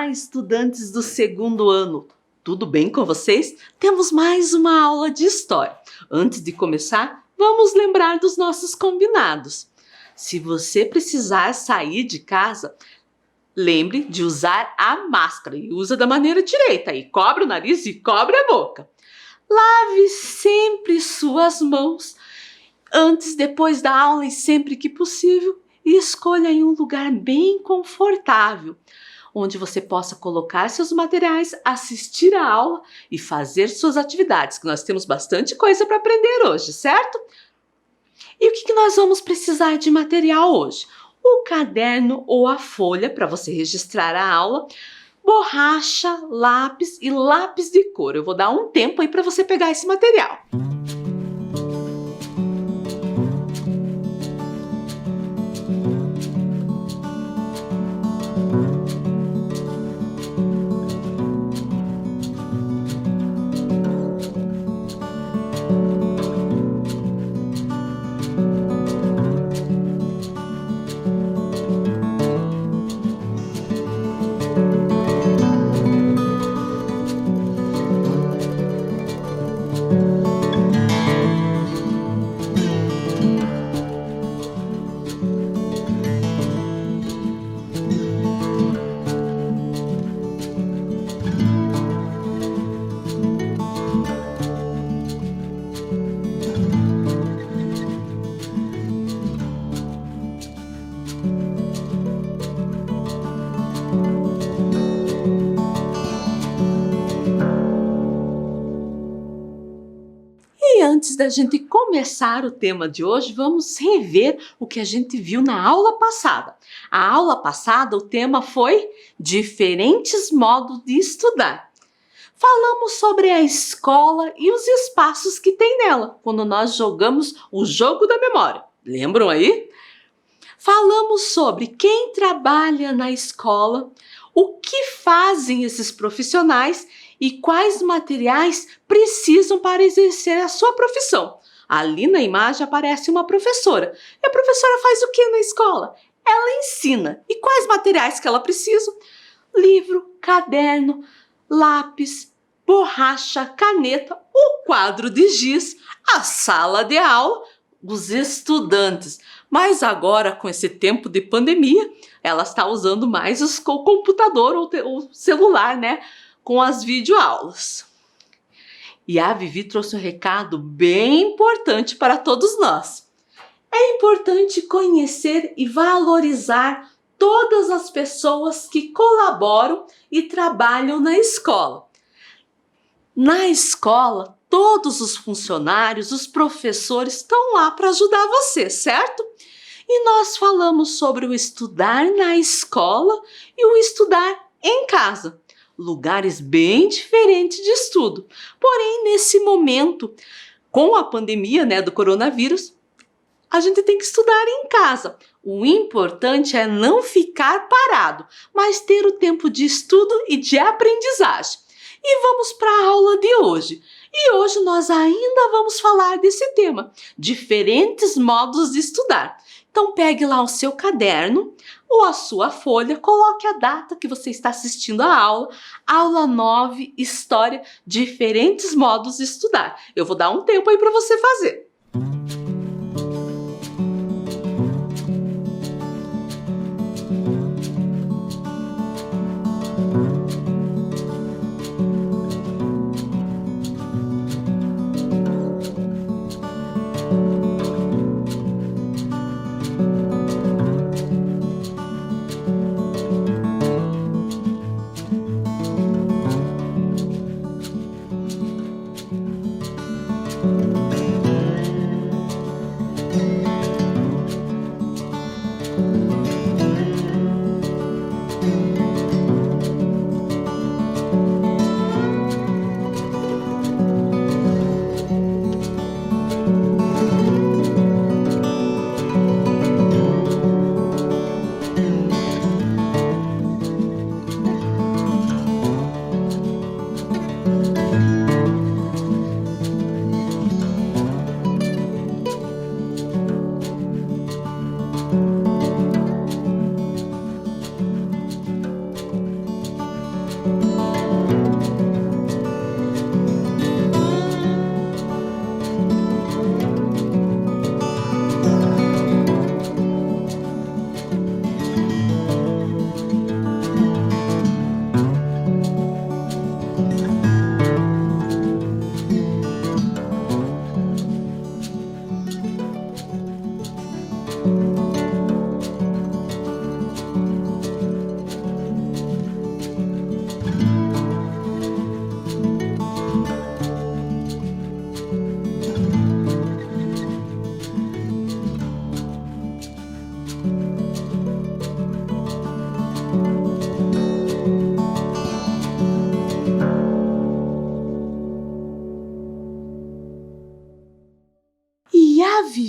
Olá, estudantes do segundo ano. Tudo bem com vocês? Temos mais uma aula de história. Antes de começar, vamos lembrar dos nossos combinados. Se você precisar sair de casa, lembre de usar a máscara e usa da maneira direita. E cobre o nariz e cobre a boca. Lave sempre suas mãos antes, depois da aula e sempre que possível. E escolha aí um lugar bem confortável, onde você possa colocar seus materiais, assistir a aula e fazer suas atividades, que nós temos bastante coisa para aprender hoje, certo? E o que nós vamos precisar de material hoje? O caderno ou a folha para você registrar a aula, borracha, lápis e lápis de cor. Eu vou dar um tempo aí para você pegar esse material. E antes da gente começar o tema de hoje, vamos rever o que a gente viu na aula passada. A aula passada, o tema foi diferentes modos de estudar. Falamos sobre a escola e os espaços que tem nela, quando nós jogamos o jogo da memória. Lembram aí? Falamos sobre quem trabalha na escola, o que fazem esses profissionais e quais materiais precisam para exercer a sua profissão. Ali na imagem aparece uma professora. E a professora faz o que na escola? Ela ensina. E quais materiais que ela precisa? Livro, caderno, lápis, borracha, caneta, o quadro de giz, a sala de aula, os estudantes. Mas agora, com esse tempo de pandemia, ela está usando mais o computador ou o celular, né? Com as videoaulas. E a Vivi trouxe um recado bem importante para todos nós. É importante conhecer e valorizar todas as pessoas que colaboram e trabalham na escola. Na escola, todos os funcionários, os professores estão lá para ajudar você, certo? E nós falamos sobre o estudar na escola e o estudar em casa. Lugares bem diferentes de estudo. Porém, nesse momento, com a pandemia, do coronavírus, a gente tem que estudar em casa. O importante é não ficar parado, mas ter o tempo de estudo e de aprendizagem. E vamos para a aula de hoje. E hoje nós ainda vamos falar desse tema, diferentes modos de estudar. Então pegue lá o seu caderno ou a sua folha, coloque a data que você está assistindo a aula 9, História, diferentes modos de estudar. Eu vou dar um tempo aí para você fazer.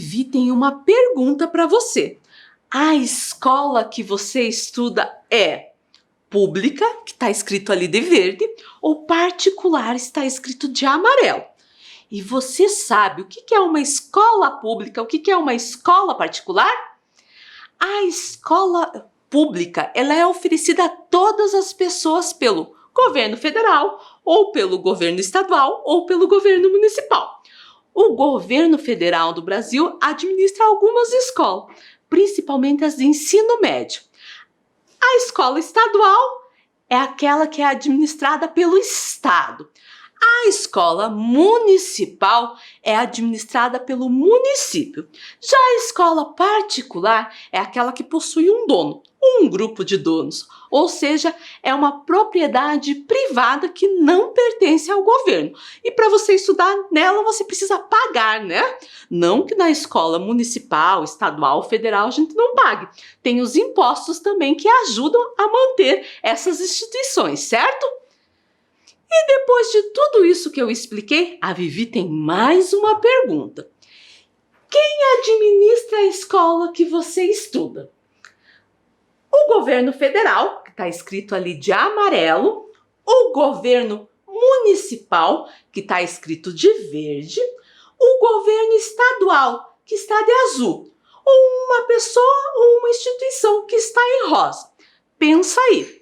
Vivi tem uma pergunta para você. A escola que você estuda é pública, que está escrito ali de verde, ou particular, está escrito de amarelo? E você sabe o que é uma escola pública, o que é uma escola particular? A escola pública, ela é oferecida a todas as pessoas pelo governo federal, ou pelo governo estadual, ou pelo governo municipal. O governo federal do Brasil administra algumas escolas, principalmente as de ensino médio. A escola estadual é aquela que é administrada pelo Estado. A escola municipal é administrada pelo município. Já a escola particular é aquela que possui um dono, um grupo de donos, ou seja, é uma propriedade privada que não pertence ao governo. E para você estudar nela, você precisa pagar, né? Não que na escola municipal, estadual, federal a gente não pague. Tem os impostos também que ajudam a manter essas instituições, certo? E depois de tudo isso que eu expliquei, a Vivi tem mais uma pergunta. Quem administra a escola que você estuda? O governo federal, que está escrito ali de amarelo, o governo municipal, que está escrito de verde, o governo estadual, que está de azul, ou uma pessoa ou uma instituição que está em rosa. Pensa aí.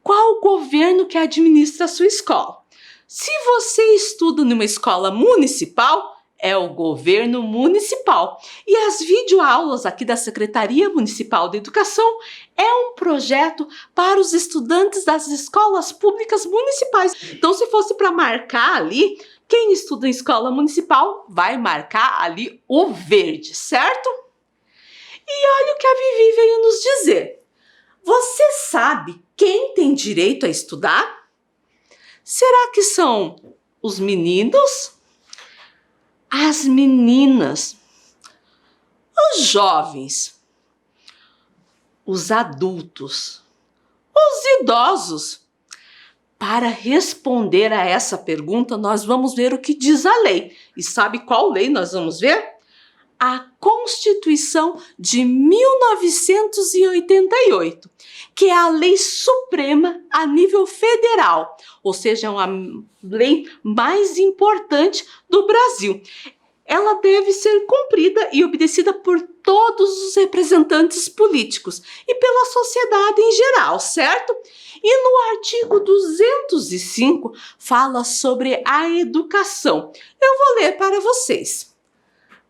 Qual o governo que administra a sua escola? Se você estuda numa escola municipal, é o governo municipal. E as videoaulas aqui da Secretaria Municipal de Educação é um projeto para os estudantes das escolas públicas municipais. Então, se fosse para marcar ali, quem estuda em escola municipal vai marcar ali o verde, certo? E olha o que a Vivi veio nos dizer. Você sabe quem tem direito a estudar? Será que são os meninos? As meninas? Os jovens? Os adultos? Os idosos? Para responder a essa pergunta, nós vamos ver o que diz a lei. E sabe qual lei nós vamos ver? A Constituição de 1988, que é a lei suprema a nível federal, ou seja, é uma lei mais importante do Brasil. Ela deve ser cumprida e obedecida por todos os representantes políticos e pela sociedade em geral, certo? E no artigo 205 fala sobre a educação. Eu vou ler para vocês.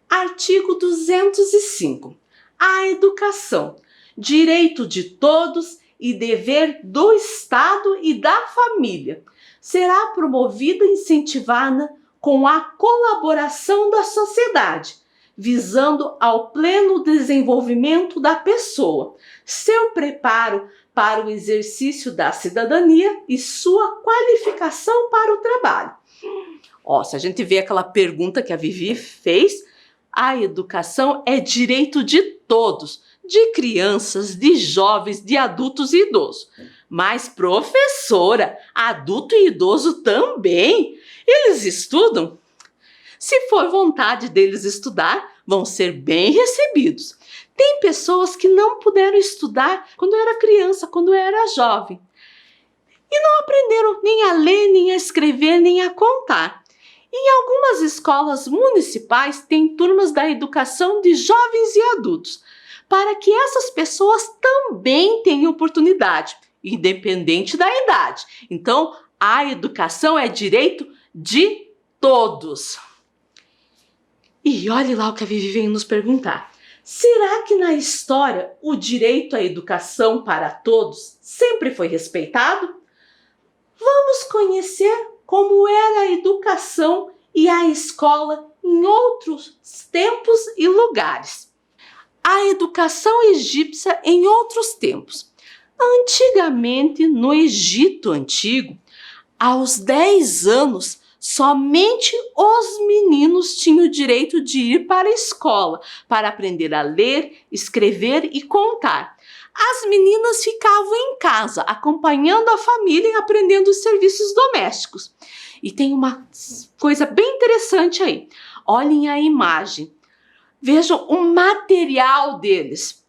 Artigo 205. A educação, direito de todos e dever do Estado e da família, será promovida e incentivada com a colaboração da sociedade, visando ao pleno desenvolvimento da pessoa, seu preparo para o exercício da cidadania e sua qualificação para o trabalho. Se a gente vê aquela pergunta que a Vivi fez, a educação é direito de todos, de crianças, de jovens, de adultos e idosos. Mas, professora, adulto e idoso também, eles estudam? Se for vontade deles estudar, vão ser bem recebidos. Tem pessoas que não puderam estudar quando era criança, quando era jovem. E não aprenderam nem a ler, nem a escrever, nem a contar. Em algumas escolas municipais tem turmas da educação de jovens e adultos, para que essas pessoas também tenham oportunidade, independente da idade. Então, a educação é direito de todos. E olhe lá o que a Vivi vem nos perguntar. Será que na história o direito à educação para todos sempre foi respeitado? Vamos conhecer como era a educação e a escola em outros tempos e lugares. A educação egípcia em outros tempos. Antigamente, no Egito Antigo, aos 10 anos, somente os meninos tinham o direito de ir para a escola, para aprender a ler, escrever e contar. As meninas ficavam em casa, acompanhando a família e aprendendo os serviços domésticos. E tem uma coisa bem interessante aí. Olhem a imagem. Vejam o material deles.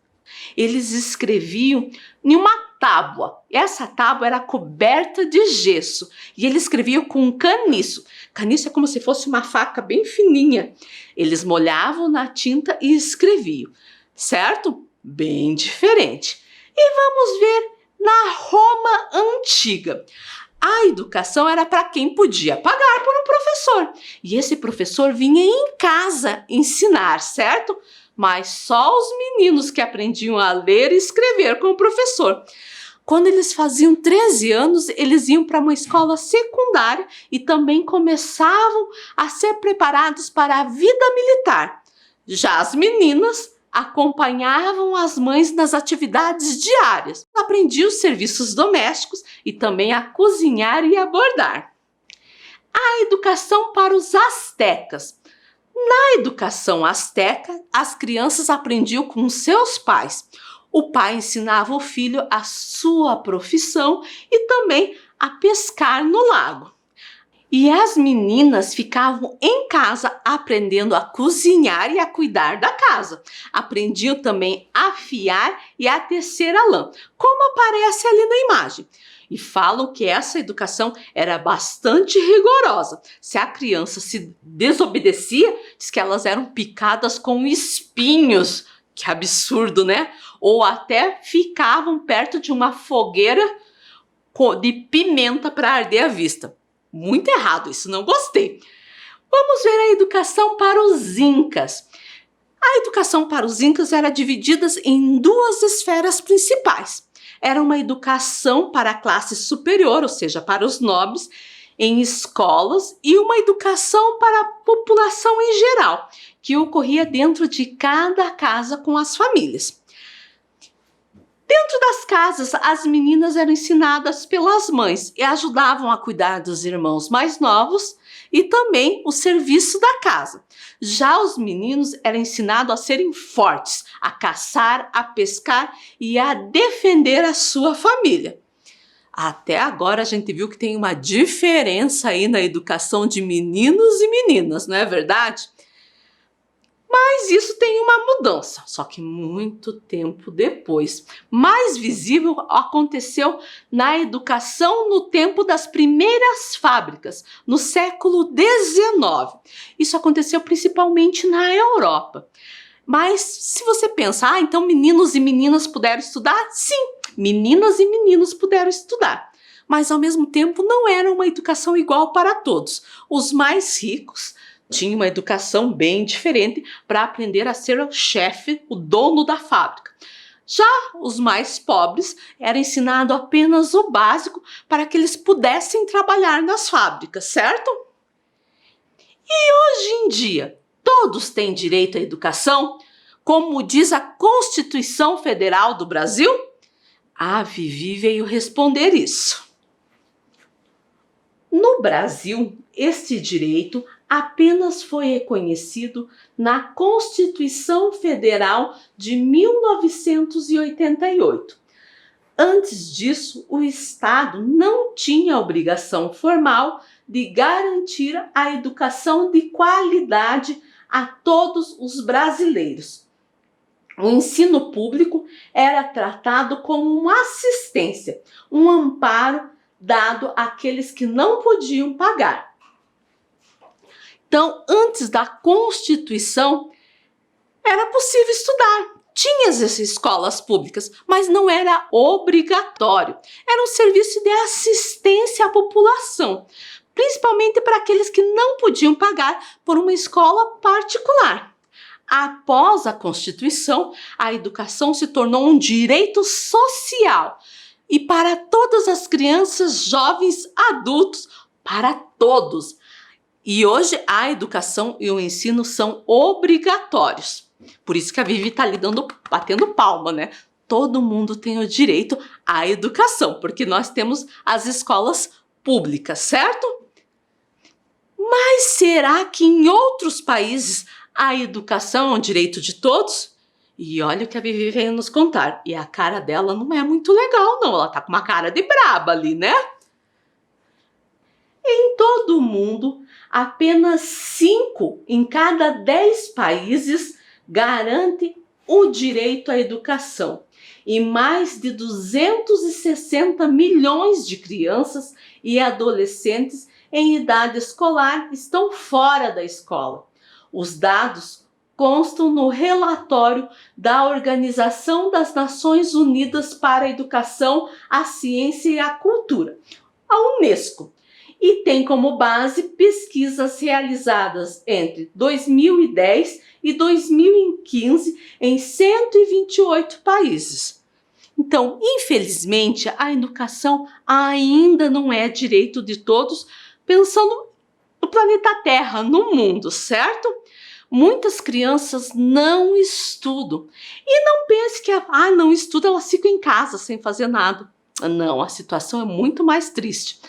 Eles escreviam em uma tábua. Essa tábua era coberta de gesso e eles escreviam com um caniço. Caniço é como se fosse uma faca bem fininha. Eles molhavam na tinta e escreviam, certo? Bem diferente. E vamos ver na Roma antiga. A educação era para quem podia pagar por um professor. E esse professor vinha em casa ensinar, certo? Mas só os meninos que aprendiam a ler e escrever com o professor. Quando eles faziam 13 anos, eles iam para uma escola secundária e também começavam a ser preparados para a vida militar. Já as meninas acompanhavam as mães nas atividades diárias, aprendiam os serviços domésticos e também a cozinhar e a bordar. A educação para os astecas. Na educação asteca, as crianças aprendiam com seus pais. O pai ensinava o filho a sua profissão e também a pescar no lago. E as meninas ficavam em casa aprendendo a cozinhar e a cuidar da casa. Aprendiam também a afiar e a tecer a lã, como aparece ali na imagem. E falam que essa educação era bastante rigorosa. Se a criança se desobedecia, diz que elas eram picadas com espinhos. Que absurdo, né? Ou até ficavam perto de uma fogueira de pimenta para arder a vista. Muito errado, isso não gostei. Vamos ver a educação para os incas. A educação para os incas era dividida em duas esferas principais. Era uma educação para a classe superior, ou seja, para os nobres, em escolas, e uma educação para a população em geral, que ocorria dentro de cada casa com as famílias. Dentro das casas, as meninas eram ensinadas pelas mães e ajudavam a cuidar dos irmãos mais novos e também o serviço da casa. Já os meninos eram ensinados a serem fortes, a caçar, a pescar e a defender a sua família. Até agora a gente viu que tem uma diferença aí na educação de meninos e meninas, não é verdade? Mas isso tem uma mudança, só que muito tempo depois. Mais visível aconteceu na educação no tempo das primeiras fábricas, no século XIX. Isso aconteceu principalmente na Europa. Mas se você pensar, então meninos e meninas puderam estudar? Sim, meninas e meninos puderam estudar. Mas ao mesmo tempo não era uma educação igual para todos. Os mais ricos tinha uma educação bem diferente para aprender a ser o chefe, o dono da fábrica. Já os mais pobres eram ensinados apenas o básico para que eles pudessem trabalhar nas fábricas, certo? E hoje em dia, todos têm direito à educação, como diz a Constituição Federal do Brasil? A Vivi veio responder isso. No Brasil, este direito apenas foi reconhecido na Constituição Federal de 1988. Antes disso, o Estado não tinha obrigação formal de garantir a educação de qualidade a todos os brasileiros. O ensino público era tratado como uma assistência, um amparo dado àqueles que não podiam pagar. Então, antes da Constituição, era possível estudar. Tinha essas escolas públicas, mas não era obrigatório. Era um serviço de assistência à população, principalmente para aqueles que não podiam pagar por uma escola particular. Após a Constituição, a educação se tornou um direito social e para todas as crianças, jovens, adultos, para todos. E hoje a educação e o ensino são obrigatórios. Por isso que a Vivi está ali batendo palma, né? Todo mundo tem o direito à educação, porque nós temos as escolas públicas, certo? Mas será que em outros países a educação é um direito de todos? E olha o que a Vivi veio nos contar. E a cara dela não é muito legal, não. Ela tá com uma cara de braba ali, né? Em todo o mundo, apenas 5 em cada 10 países garante o direito à educação e mais de 260 milhões de crianças e adolescentes em idade escolar estão fora da escola. Os dados constam no relatório da Organização das Nações Unidas para a Educação, a Ciência e a Cultura, a Unesco, e tem como base pesquisas realizadas entre 2010 e 2015 em 128 países. Então, infelizmente, a educação ainda não é direito de todos, pensando no planeta Terra, no mundo, certo? Muitas crianças não estudam. E não pense que não estuda, elas ficam em casa sem fazer nada. Não, a situação é muito mais triste.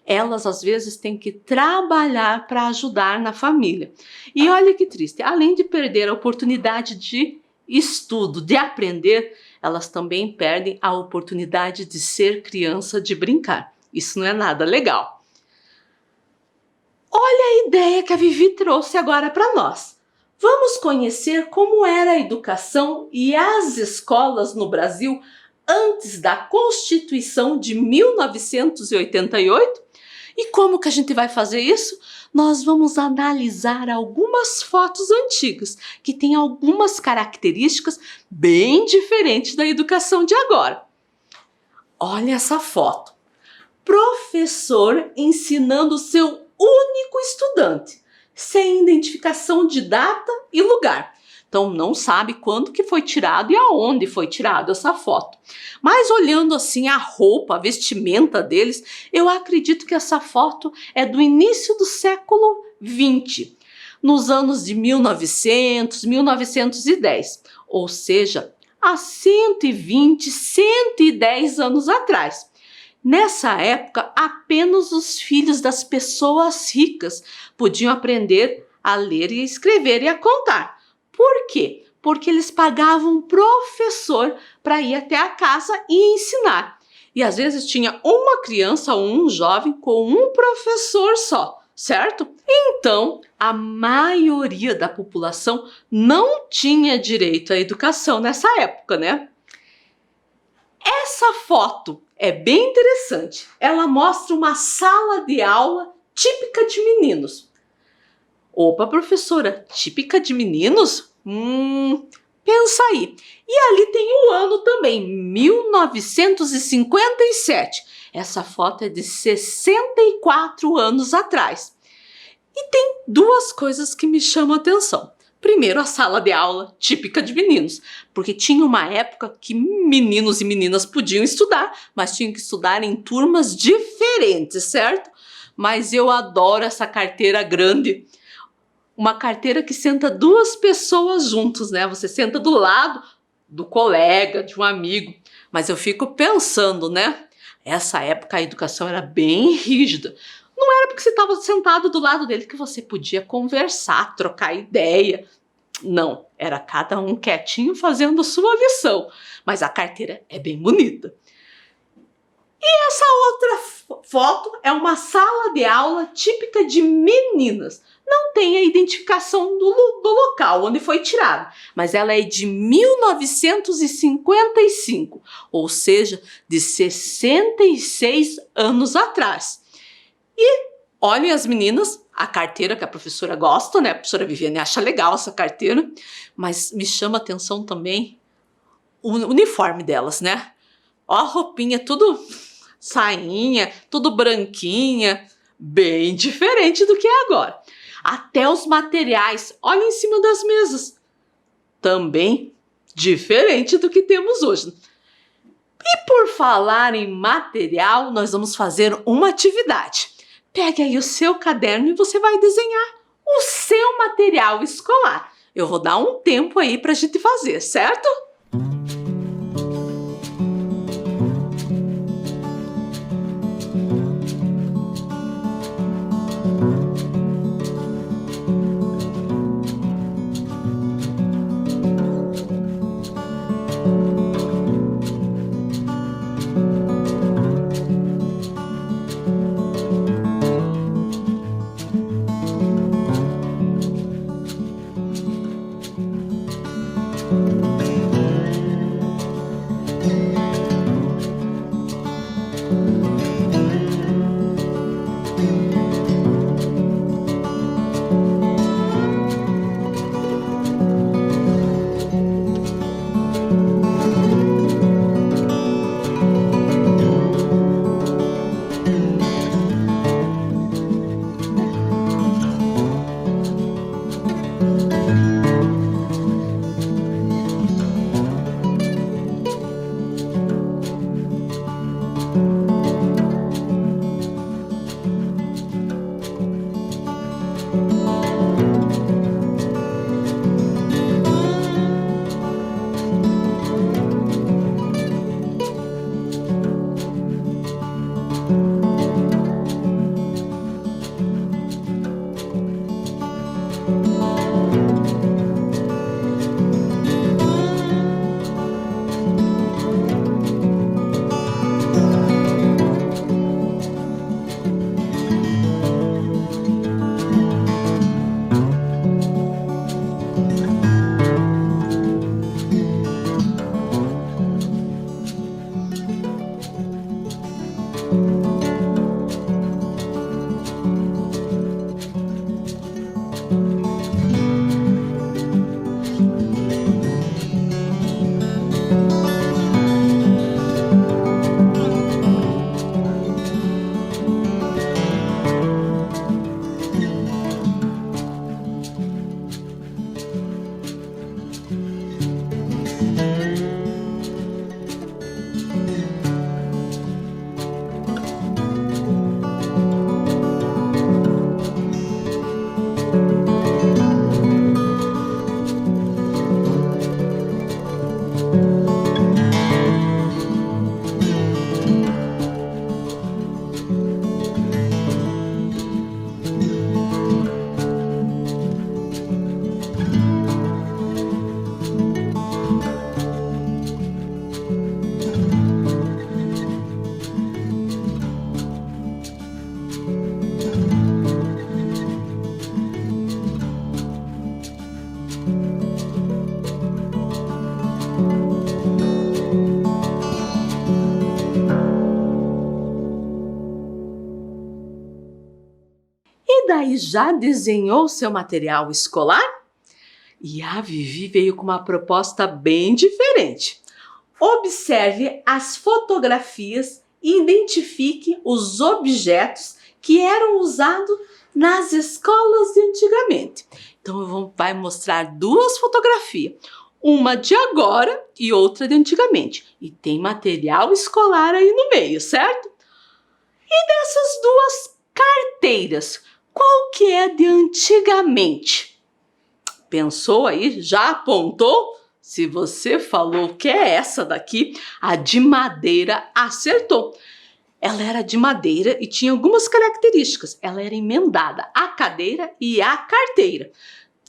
Elas às vezes têm que trabalhar para ajudar na família. E olha que triste, além de perder a oportunidade de estudo, de aprender, elas também perdem a oportunidade de ser criança, de brincar. Isso não é nada legal. Olha a ideia que a Vivi trouxe agora para nós. Vamos conhecer como era a educação e as escolas no Brasil antes da Constituição de 1988? E como que a gente vai fazer isso? Nós vamos analisar algumas fotos antigas, que têm algumas características bem diferentes da educação de agora. Olha essa foto. Professor ensinando seu único estudante, sem identificação de data e lugar. Então não sabe quando que foi tirado e aonde foi tirado essa foto. Mas olhando assim a roupa, a vestimenta deles, eu acredito que essa foto é do início do século XX, nos anos de 1900, 1910, ou seja, há 120, 110 anos atrás. Nessa época, apenas os filhos das pessoas ricas podiam aprender a ler e a escrever e a contar. Por quê? Porque eles pagavam um professor para ir até a casa e ensinar. E às vezes tinha uma criança ou um jovem com um professor só, certo? Então, a maioria da população não tinha direito à educação nessa época, né? Essa foto é bem interessante. Ela mostra uma sala de aula típica de meninos. Opa, professora, típica de meninos? Pensa aí. E ali tem o ano também, 1957. Essa foto é de 64 anos atrás. E tem duas coisas que me chamam a atenção. Primeiro, a sala de aula típica de meninos, porque tinha uma época que meninos e meninas podiam estudar, mas tinham que estudar em turmas diferentes, certo? Mas eu adoro essa carteira grande. Uma carteira que senta duas pessoas juntos, né? Você senta do lado do colega, de um amigo. Mas eu fico pensando, né? Essa época a educação era bem rígida. Não era porque você estava sentado do lado dele que você podia conversar, trocar ideia. Não, era cada um quietinho fazendo sua lição. Mas a carteira é bem bonita. E essa outra foto é uma sala de aula típica de meninas. Não tem a identificação do local onde foi tirado, mas ela é de 1955, ou seja, de 66 anos atrás. E olhem as meninas, a carteira que a professora gosta, né? A professora Viviane acha legal essa carteira, mas me chama a atenção também o uniforme delas, né? Ó a roupinha, tudo sainha, tudo branquinha, bem diferente do que é agora. Até os materiais, olha em cima das mesas, também diferente do que temos hoje. E por falar em material, nós vamos fazer uma atividade. Pegue aí o seu caderno e você vai desenhar o seu material escolar. Eu vou dar um tempo aí para a gente fazer, certo? E daí, já desenhou seu material escolar? E a Vivi veio com uma proposta bem diferente. Observe as fotografias e identifique os objetos que eram usados nas escolas de antigamente. Então, vai mostrar duas fotografias, uma de agora e outra de antigamente. E tem material escolar aí no meio, certo? E dessas duas carteiras, qual que é de antigamente? Pensou aí? Já apontou? Se você falou que é essa daqui, a de madeira, acertou. Ela era de madeira e tinha algumas características. Ela era emendada, a cadeira e a carteira.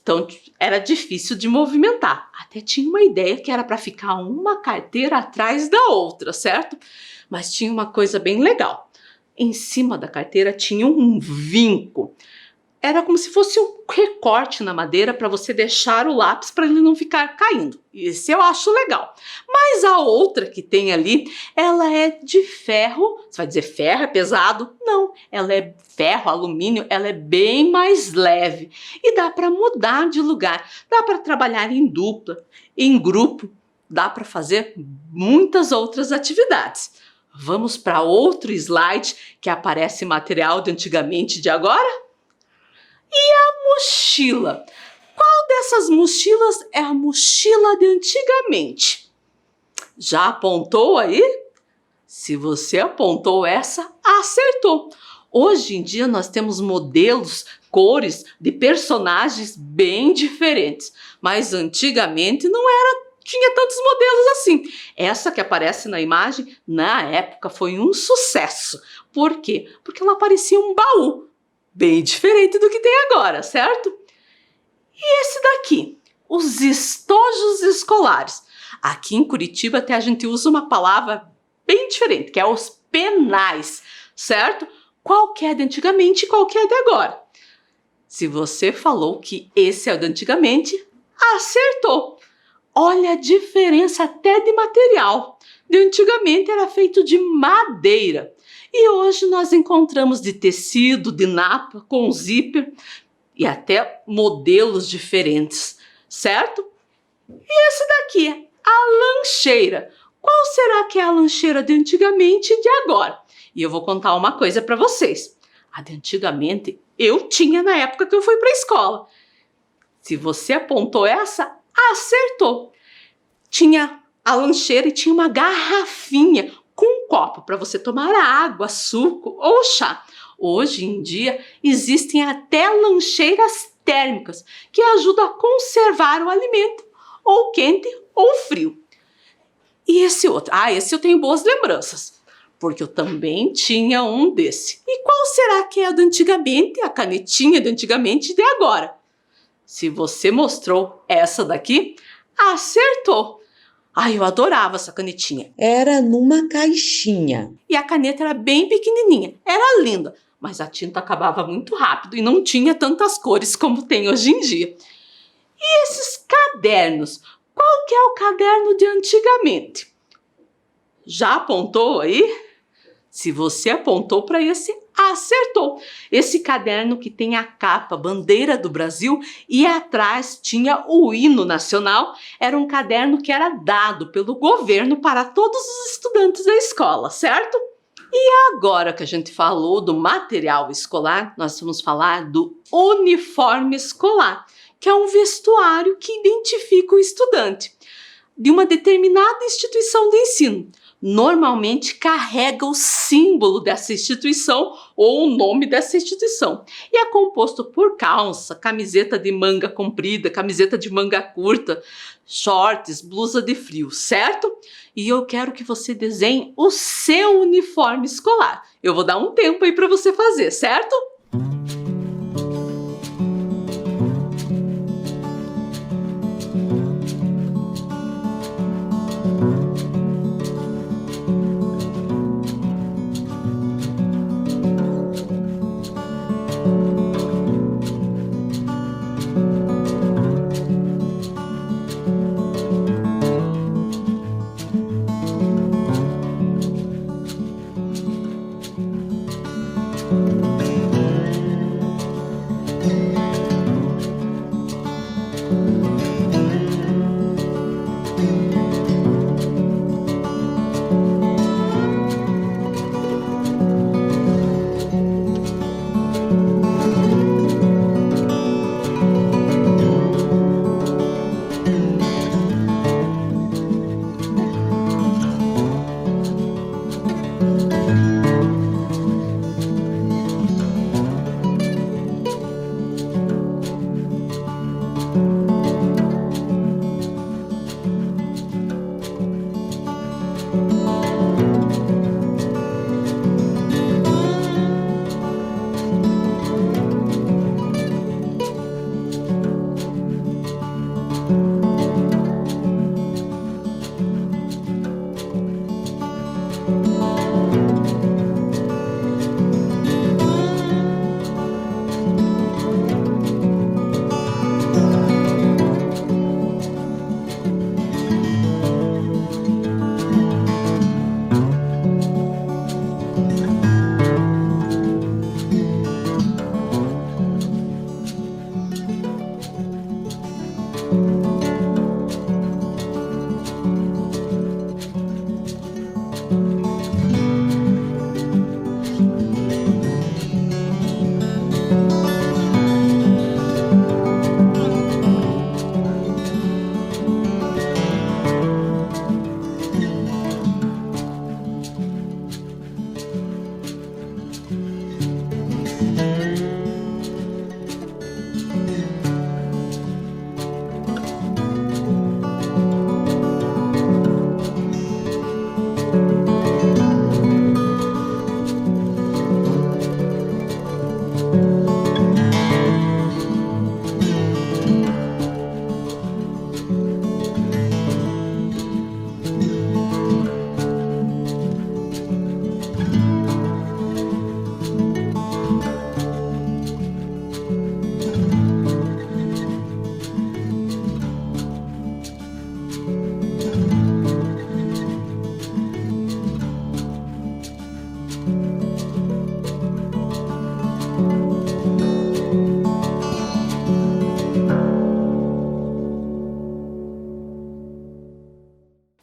Então, era difícil de movimentar. Até tinha uma ideia que era para ficar uma carteira atrás da outra, certo? Mas tinha uma coisa bem legal. Em cima da carteira tinha um vinco. Era como se fosse um recorte na madeira para você deixar o lápis para ele não ficar caindo. Esse eu acho legal. Mas a outra que tem ali, ela é de ferro. Você vai dizer ferro é pesado? Não, ela é ferro, alumínio, ela é bem mais leve. E dá para mudar de lugar, dá para trabalhar em dupla, em grupo, dá para fazer muitas outras atividades. Vamos para outro slide que aparece material de antigamente e de agora? E a mochila? Qual dessas mochilas é a mochila de antigamente? Já apontou aí? Se você apontou essa, acertou. Hoje em dia nós temos modelos, cores de personagens bem diferentes, mas antigamente não tinha tantos modelos assim. Essa que aparece na imagem, na época, foi um sucesso. Por quê? Porque ela parecia um baú. Bem diferente do que tem agora, certo? E esse daqui, os estojos escolares. Aqui em Curitiba até a gente usa uma palavra bem diferente, que é os penais, certo? Qual que é de antigamente e qual que é de agora? Se você falou que esse é o de antigamente, acertou. Olha a diferença até de material. De antigamente era feito de madeira. E hoje nós encontramos de tecido, de napa, com zíper e até modelos diferentes, certo? E esse daqui é a lancheira. Qual será que é a lancheira de antigamente e de agora? E eu vou contar uma coisa para vocês. A de antigamente eu tinha na época que eu fui para a escola. Se você apontou essa, acertou. Tinha a lancheira e tinha uma garrafinha com um copo para você tomar água, suco ou chá. Hoje em dia existem até lancheiras térmicas que ajudam a conservar o alimento, ou quente ou frio. E esse outro? Esse eu tenho boas lembranças, porque eu também tinha um desse. E qual será que é a de antigamente, a canetinha de antigamente e de agora? Se você mostrou essa daqui, acertou. Eu adorava essa canetinha. Era numa caixinha. E a caneta era bem pequenininha, era linda, mas a tinta acabava muito rápido e não tinha tantas cores como tem hoje em dia. E esses cadernos? Qual que é o caderno de antigamente? Já apontou aí? Se você apontou para esse, acertou. Esse caderno que tem a capa, bandeira do Brasil, e atrás tinha o hino nacional, era um caderno que era dado pelo governo para todos os estudantes da escola, certo? E agora que a gente falou do material escolar, nós vamos falar do uniforme escolar, que é um vestuário que identifica o estudante de uma determinada instituição de ensino. Normalmente carrega o símbolo dessa instituição ou o nome dessa instituição. E é composto por calça, camiseta de manga comprida, camiseta de manga curta, shorts, blusa de frio, certo? E eu quero que você desenhe o seu uniforme escolar. Eu vou dar um tempo aí para você fazer, certo?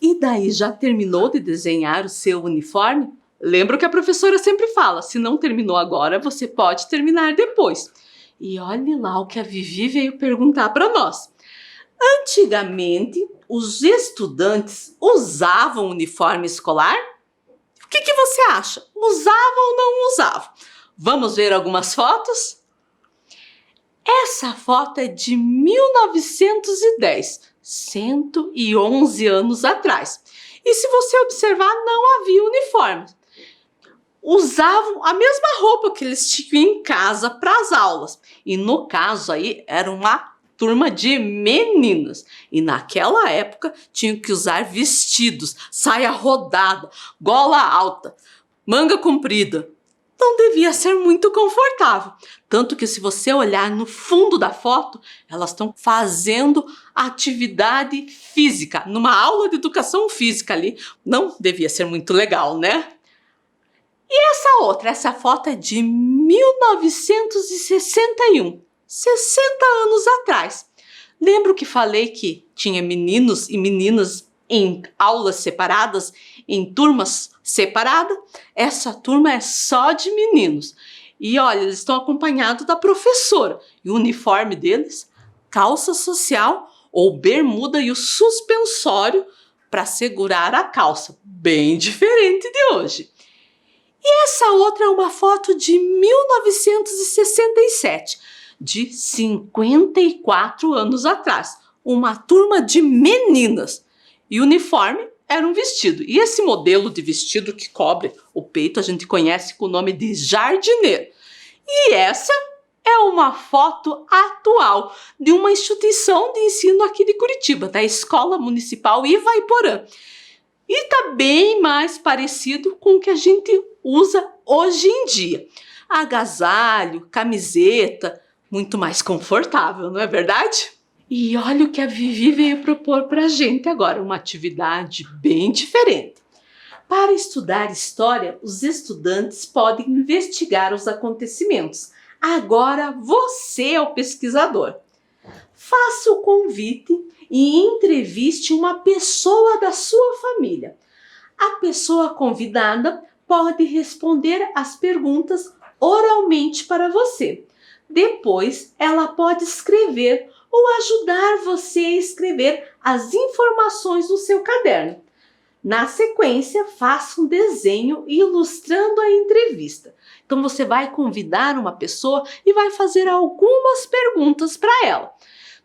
E daí, já terminou de desenhar o seu uniforme? Lembra o que a professora sempre fala, se não terminou agora, você pode terminar depois. E olhe lá o que a Vivi veio perguntar para nós. Antigamente, os estudantes usavam uniforme escolar? O que você acha? Usavam ou não usavam? Vamos ver algumas fotos? Essa foto é de 1910, 111 anos atrás. E se você observar, não havia uniforme. Usavam a mesma roupa que eles tinham em casa para as aulas. E no caso aí, era uma turma de meninas. E naquela época, tinham que usar vestidos, saia rodada, gola alta, manga comprida. Não devia ser muito confortável. Tanto que se você olhar no fundo da foto, elas estão fazendo atividade física, numa aula de educação física ali. Não devia ser muito legal, né? E essa foto é de 1961, 60 anos atrás. Lembro que falei que tinha meninos e meninas em aulas separadas, em turmas separadas? Essa turma é só de meninos. E olha, eles estão acompanhados da professora. E o uniforme deles, calça social ou bermuda e o suspensório para segurar a calça. Bem diferente de hoje. E essa outra é uma foto de 1967, de 54 anos atrás. Uma turma de meninas. E o uniforme era um vestido. E esse modelo de vestido que cobre o peito a gente conhece com o nome de jardineiro. E essa é uma foto atual de uma instituição de ensino aqui de Curitiba, da Escola Municipal Ivaiporã. E está bem mais parecido com o que a gente usa hoje em dia. Agasalho, camiseta, muito mais confortável, não é verdade? E olha o que a Vivi veio propor para a gente agora, uma atividade bem diferente. Para estudar história, os estudantes podem investigar os acontecimentos. Agora você é o pesquisador. Faça o convite e entreviste uma pessoa da sua família. A pessoa convidada pode responder as perguntas oralmente para você. Depois, ela pode escrever ou ajudar você a escrever as informações no seu caderno. Na sequência, faça um desenho ilustrando a entrevista. Então, você vai convidar uma pessoa e vai fazer algumas perguntas para ela.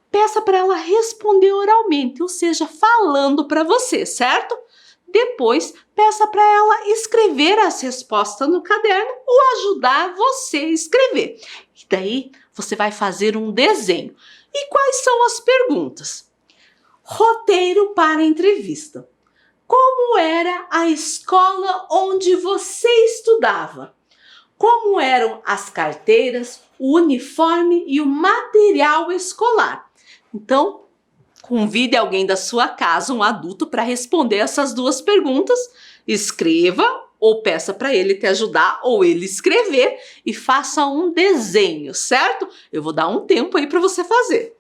Peça para ela responder oralmente, ou seja, falando para você, certo? Depois, peça para ela escrever as respostas no caderno ou ajudar você a escrever. E daí, você vai fazer um desenho. E quais são as perguntas? Roteiro para a entrevista. Como era a escola onde você estudava? Como eram as carteiras, o uniforme e o material escolar? Então, convide alguém da sua casa, um adulto, para responder essas duas perguntas. Escreva ou peça para ele te ajudar ou ele escrever e faça um desenho, certo? Eu vou dar um tempo aí para você fazer.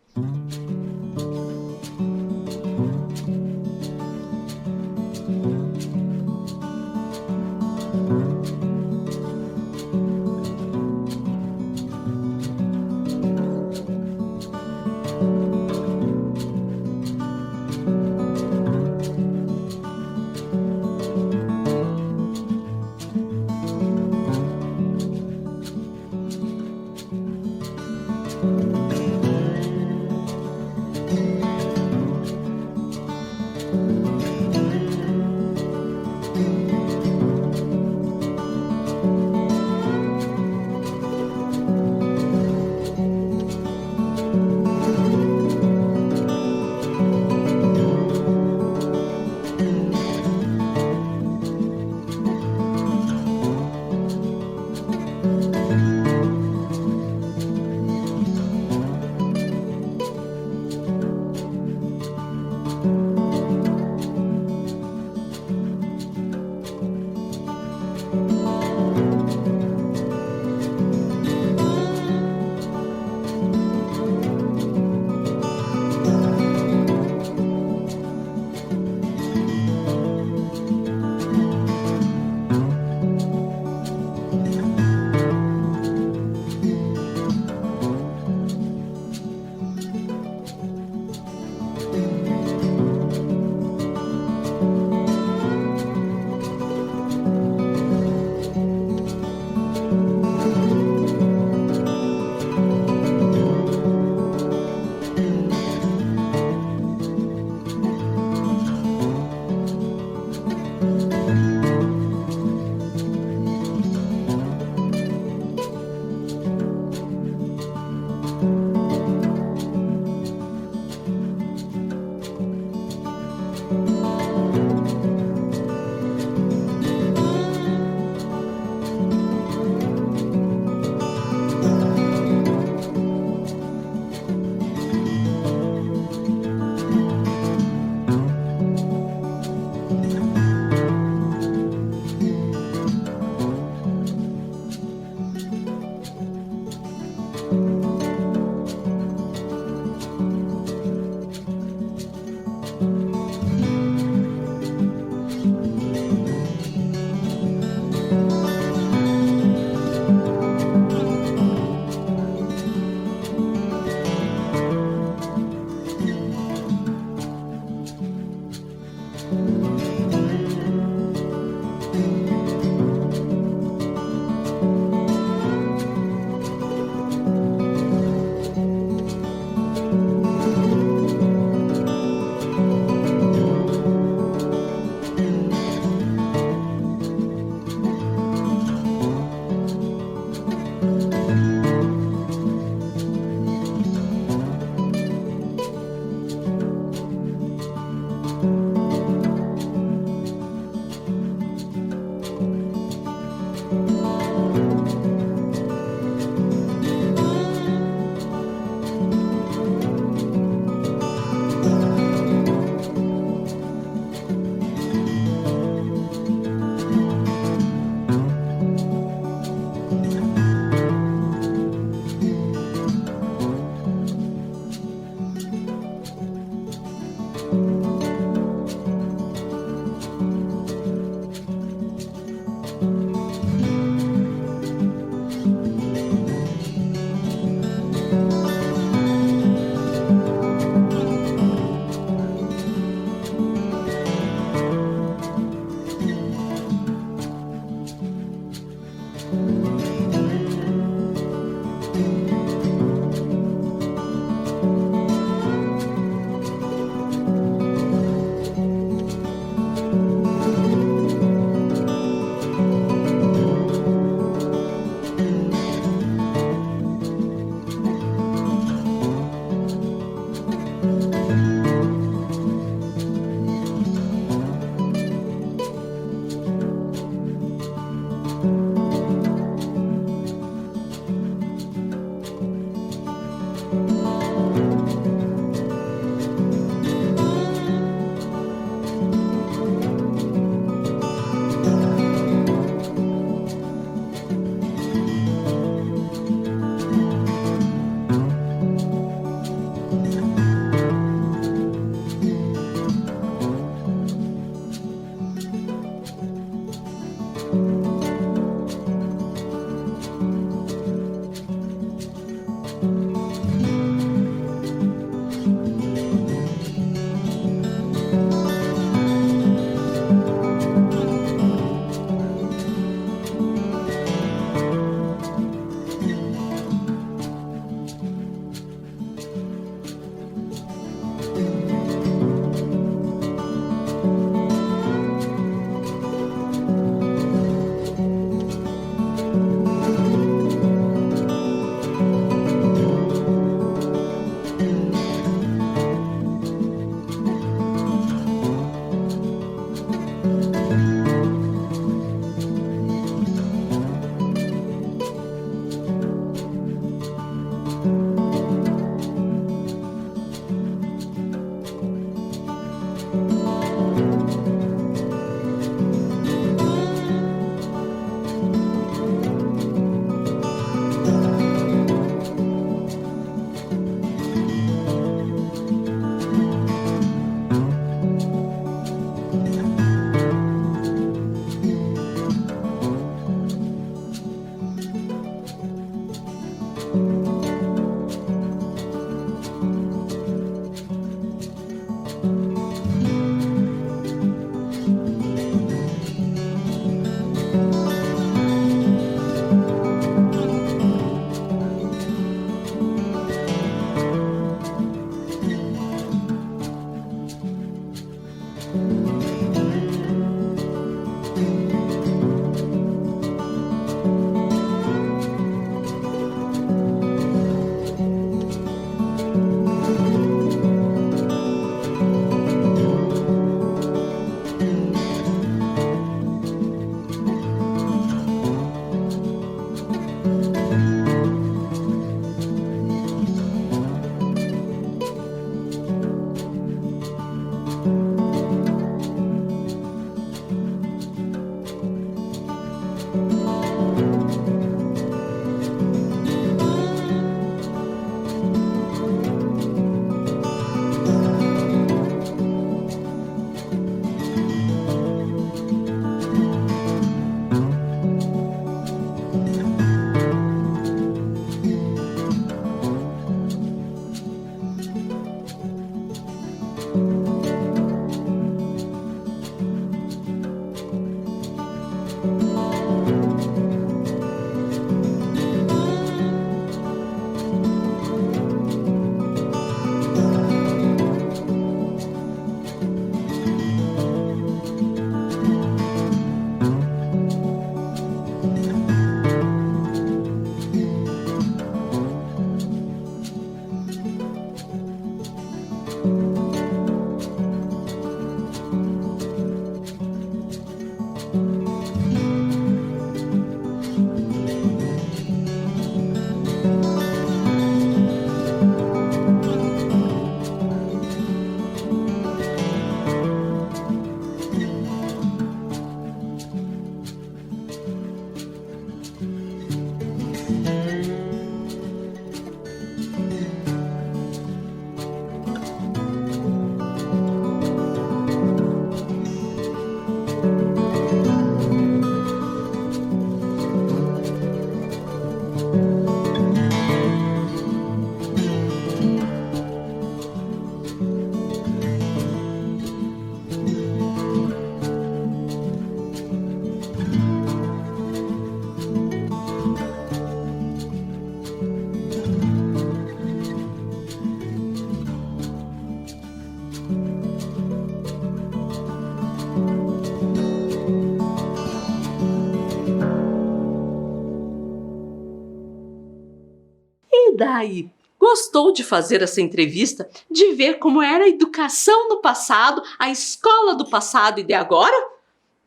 E daí? Gostou de fazer essa entrevista? De ver como era a educação no passado, a escola do passado e de agora?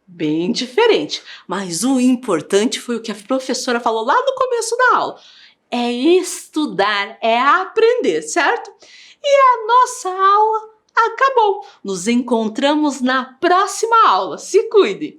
Bem diferente, mas o importante foi o que a professora falou lá no começo da aula. É estudar, é aprender, certo? E a nossa aula acabou. Nos encontramos na próxima aula. Se cuide!